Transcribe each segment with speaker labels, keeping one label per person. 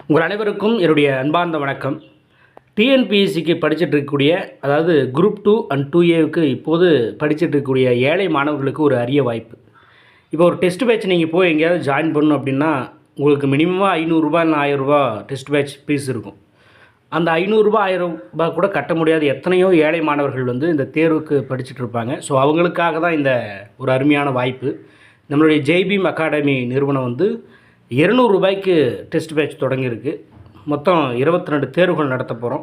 Speaker 1: உங்கள் அனைவருக்கும் என்னுடைய அன்பார்ந்த வணக்கம். டிஎன்பிஎஸ்சிக்கு படிச்சுட்டு இருக்கக்கூடிய, அதாவது குரூப் 2 அண்ட் 2ஏவுக்கு இப்போது படிச்சுட்டு இருக்கக்கூடிய ஏழை மாணவர்களுக்கு ஒரு அரிய வாய்ப்பு. இப்போ ஒரு டெஸ்ட் பேட்ச் நீங்கள் போய் எங்கேயாவது ஜாயின் பண்ணணும் அப்படின்னா உங்களுக்கு மினிமமாக ரூ. 500 இல்லை ரூ. 1000 டெஸ்ட் பேட்ச் ஃபீஸ் இருக்கும். அந்த ரூ. 500 கூட கட்ட முடியாத எத்தனையோ ஏழை மாணவர்கள் இந்த தேர்வுக்கு படிச்சுட்டு இருப்பாங்க. ஸோ அவங்களுக்காக தான் இந்த ஒரு அருமையான வாய்ப்பு. நம்மளுடைய ஜெய்பீம் அகாடமி நிறுவனம் ரூ. 200 டெஸ்ட் பேட்ச் தொடங்கியிருக்கு. மொத்தம் 22 தேர்வுகள் நடத்த போகிறோம்.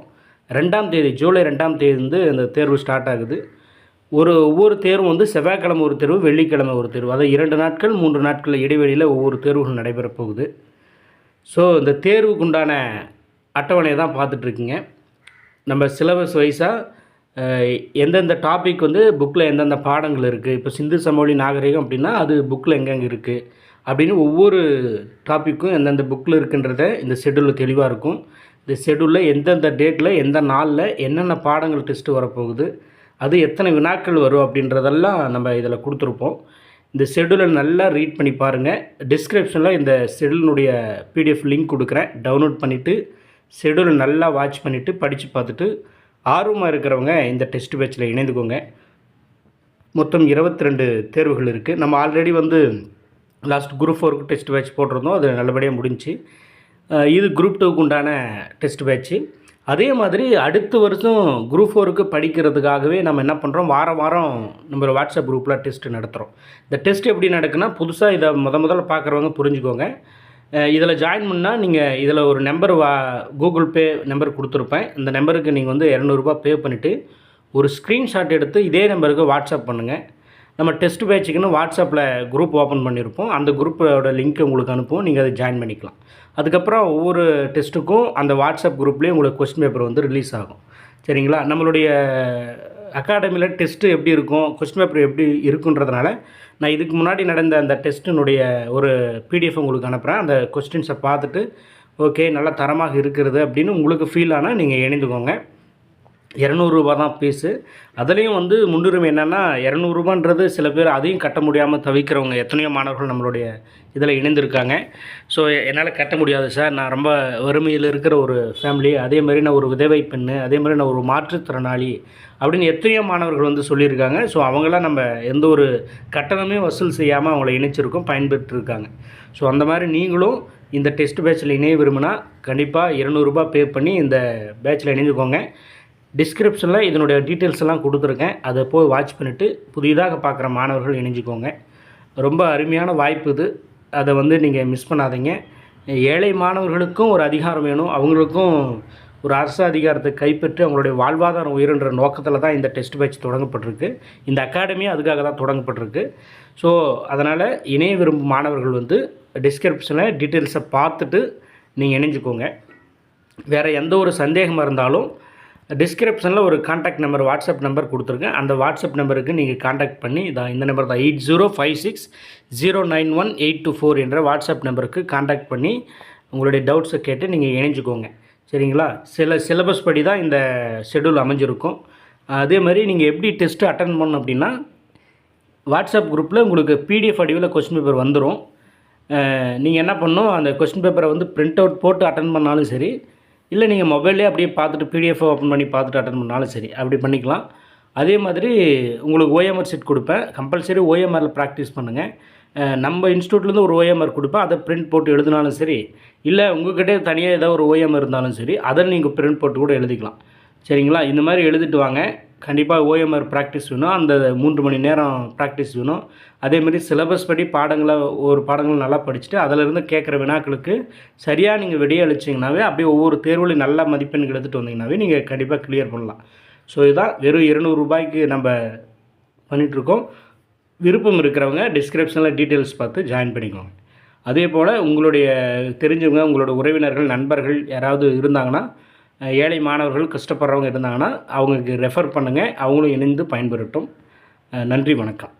Speaker 1: 2ஆம் தேதி ஜூலை 2ஆம் தேதி அந்த தேர்வு ஸ்டார்ட் ஆகுது. ஒவ்வொரு தேர்வும் செவ்வாய்க்கிழமை ஒரு தேர்வு, வெள்ளிக்கிழமை ஒரு தேர்வு, அதாவது 2 நாட்கள் 3 நாட்கள் இடைவெளியில் ஒவ்வொரு தேர்வுகள் நடைபெற போகுது. ஸோ இந்த தேர்வுக்குண்டான அட்டவணையை தான் பார்த்துட்ருக்கீங்க. நம்ம சிலபஸ் வைஸாக எந்தெந்த டாபிக் புக்கில் எந்தெந்த பாடங்கள் இருக்குது. இப்போ சிந்து சமவெளி நாகரிகம் அப்படின்னா அது புக்கில் எங்கெங்கே இருக்குது அப்படின்னு ஒவ்வொரு டாப்பிக்கும் எந்தெந்த புக்கில் இருக்குன்றத இந்த ஷெடியூலில் தெளிவாக இருக்கும். இந்த ஷெடியூலில் எந்தெந்த டேட்டில் எந்த நாளில் என்னென்ன பாடங்கள் டெஸ்ட்டு வரப்போகுது, அது எத்தனை வினாக்கள் வரும் அப்படின்றதெல்லாம் நம்ம இதில் கொடுத்துருப்போம். இந்த ஷெடியூலை நல்லா ரீட் பண்ணி பாருங்கள். டிஸ்கிரிப்ஷனில் இந்த ஷெடியூலினுடைய பிடிஎஃப் லிங்க் கொடுக்குறேன். டவுன்லோட் பண்ணிவிட்டு ஷெடியூலை நல்லா வாட்ச் பண்ணிவிட்டு படித்து பார்த்துட்டு ஆர்வமாக இருக்கிறவங்க இந்த டெஸ்ட் பேட்சில் இணைந்துக்கோங்க. மொத்தம் 22 தேர்வுகள் இருக்குது. நம்ம ஆல்ரெடி லாஸ்ட் குரூப் 4க்கு டெஸ்ட் பேட்ச் போட்டிருந்தோம். அது நல்லபடியாக முடிஞ்சு. இது குரூப் 2க்கு உண்டான டெஸ்ட் பேட்ச்சு. அதே மாதிரி அடுத்த வருஷம் குரூப் 4க்கு படிக்கிறதுக்காகவே நம்ம என்ன பண்ணுறோம், வாரம் வாரம் நம்ம வாட்ஸ்அப் குரூப்பில் டெஸ்ட்டு நடத்துகிறோம். இந்த டெஸ்ட் எப்படி நடக்குன்னா, புதுசாக இதை முதல்ல பார்க்குறவங்க புரிஞ்சுக்கோங்க. இதில் ஜாயின் பண்ணால் நீங்கள் இதில் ஒரு நம்பர் கூகுள் பே நம்பர் கொடுத்துருப்பேன். இந்த நம்பருக்கு நீங்கள் ரூ. 200 பே பண்ணிவிட்டு ஒரு ஸ்க்ரீன்ஷாட் எடுத்து இதே நம்பருக்கு வாட்ஸ்அப் பண்ணுங்கள். நம்ம டெஸ்ட் பேட்சுக்குன்னு வாட்ஸ்அப்பில் குரூப் ஓப்பன் பண்ணியிருப்போம். அந்த குரூப்போட லிங்க் உங்களுக்கு அனுப்புவோம். நீங்கள் அதை ஜாயின் பண்ணிக்கலாம். அதுக்கப்புறம் ஒவ்வொரு டெஸ்ட்டுக்கும் அந்த வாட்ஸ்அப் குரூப்லேயே உங்களுக்கு கொஸ்டின் பேப்பர் ரிலீஸ் ஆகும். சரிங்களா? நம்மளுடைய அகாடமியில் டெஸ்ட்டு எப்படி இருக்கும், கொஸ்டின் பேப்பர் எப்படி இருக்குன்றதுனால நான் இதுக்கு முன்னாடி நடந்த அந்த டெஸ்ட்டினுடைய ஒரு பிடிஎஃப் உங்களுக்கு அனுப்புகிறேன். அந்த கொஸ்டின்ஸை பார்த்துட்டு ஓகே நல்லா தரமாக இருக்கிறது அப்படின்னு உங்களுக்கு ஃபீல் ஆனால் நீங்கள் இணைந்துக்கோங்க. ரூ. 200 தான் ஃபீஸு. அதுலேயும் முன்னுரிமை என்னென்னா, ரூ. 200 சில பேர் அதையும் கட்ட முடியாமல் தவிக்கிறவங்க எத்தனையோ மாணவர்கள் நம்மளுடைய இதில் இணைந்திருக்காங்க. ஸோ என்னால் கட்ட முடியாது சார், நான் ரொம்ப வறுமையில் இருக்கிற ஒரு ஃபேமிலி, அதே மாதிரி நான் ஒரு விதவை பெண்ணு, அதே மாதிரி நான் ஒரு மாற்றுத்திறனாளி அப்படின்னு எத்தனையோ மாணவர்கள் சொல்லியிருக்காங்க. ஸோ அவங்களாம் நம்ம எந்த ஒரு கட்டணமே வசூல் செய்யாமல் அவங்கள இணைச்சிருக்கோம், பயன்பெற்றிருக்காங்க. ஸோ அந்த மாதிரி நீங்களும் இந்த டெஸ்ட் பேட்சில் இணைய விரும்பினா கண்டிப்பாக ரூ. 200 பே பண்ணி இந்த பேட்சில் இணைஞ்சுக்கோங்க. டிஸ்கிரிப்ஷனில் இதனுடைய டீட்டெயில்ஸ் எல்லாம் கொடுத்துருக்கேன். அதை போய் வாட்ச் பண்ணிவிட்டு புதிதாக பார்க்குற மாணவர்கள் இணைஞ்சிக்கோங்க. ரொம்ப அருமையான வாய்ப்பு இது. அதை நீங்கள் மிஸ் பண்ணாதீங்க. ஏழை மாணவர்களுக்கும் ஒரு அதிகாரம் வேணும், அவங்களுக்கும் ஒரு அரசு அதிகாரத்தை கைப்பற்றி அவங்களுடைய வாழ்வாதாரம் உயர்ன்ற நோக்கத்தில் தான் இந்த டெஸ்ட் பேட்ச் தொடங்கப்பட்டிருக்கு. இந்த அகாடமியும் அதுக்காக தான் தொடங்கப்பட்டிருக்கு. ஸோ அதனால் இணைய விரும்பும் மாணவர்கள் டிஸ்கிரிப்ஷனில் டீட்டெயில்ஸை பார்த்துட்டு நீங்கள் இணைஞ்சிக்கோங்க. வேறு எந்த ஒரு சந்தேகமாக இருந்தாலும் டிஸ்கிரிப்ஷனில் ஒரு கான்டாக்ட் நம்பர், வாட்ஸ்அப் நம்பர் கொடுத்துருக்கேன். அந்த வாட்ஸ்அப் நம்பருக்கு நீங்கள் கான்டாக்ட் பண்ணி இந்த நம்பர் தான் 8056091824 என்ற வாட்ஸ்அப் நம்பருக்கு கான்டாக்ட் பண்ணி உங்களுடைய டவுட்ஸை கேட்டு நீங்கள் இணைஞ்சிக்கோங்க. சரிங்களா? சிலபஸ் படி தான் இந்த ஷெடியூல் அமைஞ்சிருக்கும். அதே மாதிரி நீங்கள் எப்படி டெஸ்ட்டு அட்டன் பண்ணணும் அப்படின்னா, வாட்ஸ்அப் குரூப்பில் உங்களுக்கு பிடிஎஃப் வடிவில் கொஸ்டின் பேப்பர் வந்துடும். நீங்கள் என்ன பண்ணணும், அந்த கொஸ்டின் பேப்பரை பிரிண்ட் அவுட் போட்டு அட்டன் பண்ணாலும் சரி, இல்லை நீங்கள் மொபைல்லே அப்படியே பார்த்துட்டு பிடிஎஃப் ஓப்பன் பண்ணி பார்த்துட்டு அட்டன் பண்ணாலும் சரி, அப்படி பண்ணிக்கலாம். அதே மாதிரி உங்களுக்கு ஓஎம்ஆர் செட் கொடுப்பேன். கம்பல்சரி ஓஎம்ஆரில் ப்ராக்டிஸ் பண்ணுங்கள். நம்ம இன்ஸ்டியூட்லேருந்து ஒரு ஓஎம்ஆர் கொடுப்பேன். அதை பிரிண்ட் போட்டு எழுதினாலும் சரி, இல்லை உங்கள்கிட்டே தனியாக ஏதாவது ஒரு ஓஎம்ஆர் இருந்தாலும் சரி, அதை நீங்கள் பிரிண்ட் போட்டு கூட எழுதிக்கலாம். சரிங்களா? இந்த மாதிரி எழுதிட்டு வாங்க. கண்டிப்பாக ஓஎம்ஆர் ப்ராக்டிஸ் வேணும். அந்த 3 மணி நேரம் ப்ராக்டிஸ் வேணும். அதேமாதிரி சிலபஸ் படி பாடங்கள் நல்லா படிச்சுட்டு அதிலிருந்து கேட்குற வினாக்களுக்கு சரியாக நீங்கள் விடையை அளிச்சிங்கனாவே அப்படியே ஒவ்வொரு தேர்வுலையும் நல்ல மதிப்பெண்கள் எடுத்துகிட்டு வந்தீங்கன்னாவே நீங்கள் கண்டிப்பாக கிளியர் பண்ணலாம். ஸோ இதுதான் வெறும் ரூ. 200 நம்ம பண்ணிகிட்ருக்கோம். விருப்பம் இருக்கிறவங்க டிஸ்கிரிப்ஷனில் டீட்டெயில்ஸ் பார்த்து ஜாயின் பண்ணிக்கோங்க. அதே போல் உங்களுடைய தெரிஞ்சவங்க, உங்களோட உறவினர்கள், நண்பர்கள் யாராவது இருந்தாங்கன்னா, ஏழை மாணவர்கள் கஷ்டப்படுறவங்க இருந்தாங்கன்னா அவங்களுக்கு ரெஃபர் பண்ணுங்கள். அவங்களும் இணைந்து பயன்பெறட்டும். நன்றி, வணக்கம்.